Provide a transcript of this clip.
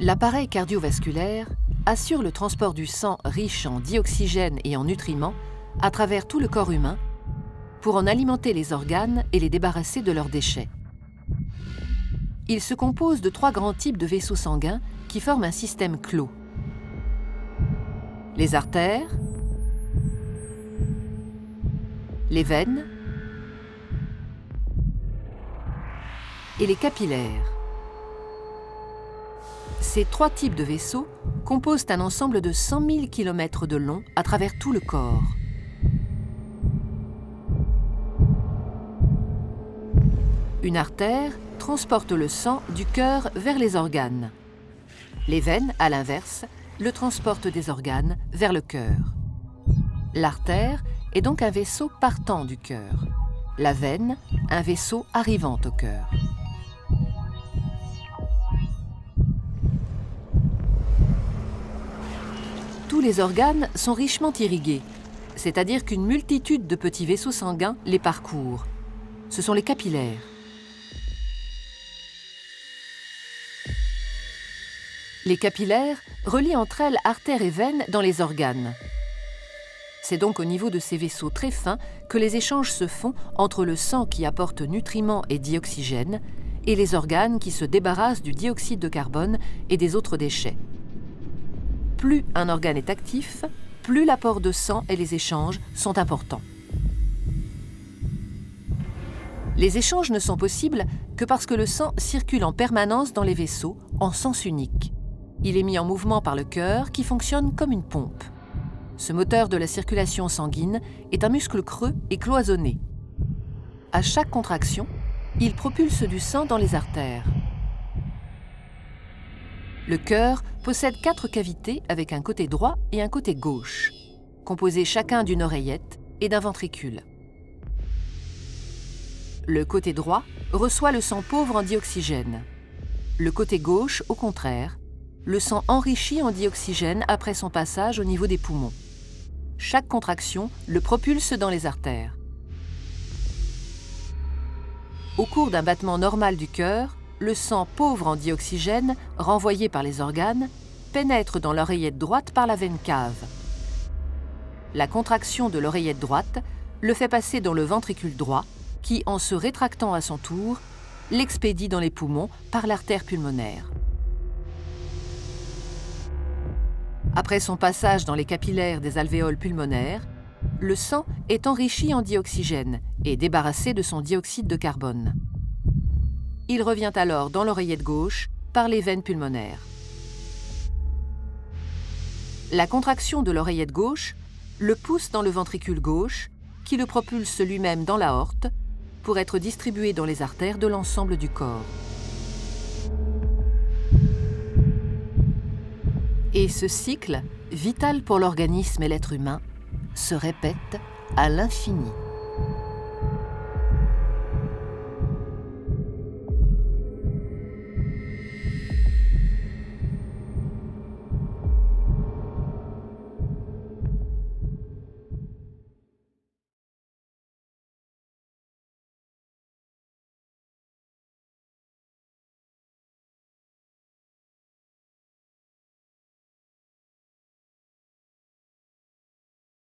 L'appareil cardiovasculaire assure le transport du sang riche en dioxygène et en nutriments à travers tout le corps humain pour en alimenter les organes et les débarrasser de leurs déchets. Il se compose de 3 grands types de vaisseaux sanguins qui forment un système clos. Les artères, les veines et les capillaires. Ces 3 types de vaisseaux composent un ensemble de 100 000 km de long à travers tout le corps. Une artère transporte le sang du cœur vers les organes. Les veines, à l'inverse, le transportent des organes vers le cœur. L'artère est donc un vaisseau partant du cœur. La veine, un vaisseau arrivant au cœur. Tous les organes sont richement irrigués, c'est-à-dire qu'une multitude de petits vaisseaux sanguins les parcourent. Ce sont les capillaires. Les capillaires relient entre elles artères et veines dans les organes. C'est donc au niveau de ces vaisseaux très fins que les échanges se font entre le sang qui apporte nutriments et dioxygène et les organes qui se débarrassent du dioxyde de carbone et des autres déchets. Plus un organe est actif, plus l'apport de sang et les échanges sont importants. Les échanges ne sont possibles que parce que le sang circule en permanence dans les vaisseaux en sens unique. Il est mis en mouvement par le cœur qui fonctionne comme une pompe. Ce moteur de la circulation sanguine est un muscle creux et cloisonné. À chaque contraction, il propulse du sang dans les artères. Le cœur possède 4 cavités avec un côté droit et un côté gauche, composés chacun d'une oreillette et d'un ventricule. Le côté droit reçoit le sang pauvre en dioxygène. Le côté gauche, au contraire, le sang enrichi en dioxygène après son passage au niveau des poumons. Chaque contraction le propulse dans les artères. Au cours d'un battement normal du cœur, le sang pauvre en dioxygène, renvoyé par les organes, pénètre dans l'oreillette droite par la veine cave. La contraction de l'oreillette droite le fait passer dans le ventricule droit, qui, en se rétractant à son tour, l'expédie dans les poumons par l'artère pulmonaire. Après son passage dans les capillaires des alvéoles pulmonaires, le sang est enrichi en dioxygène et débarrassé de son dioxyde de carbone. Il revient alors dans l'oreillette gauche par les veines pulmonaires. La contraction de l'oreillette gauche le pousse dans le ventricule gauche, qui le propulse lui-même dans l'aorte pour être distribué dans les artères de l'ensemble du corps. Et ce cycle, vital pour l'organisme et l'être humain, se répète à l'infini.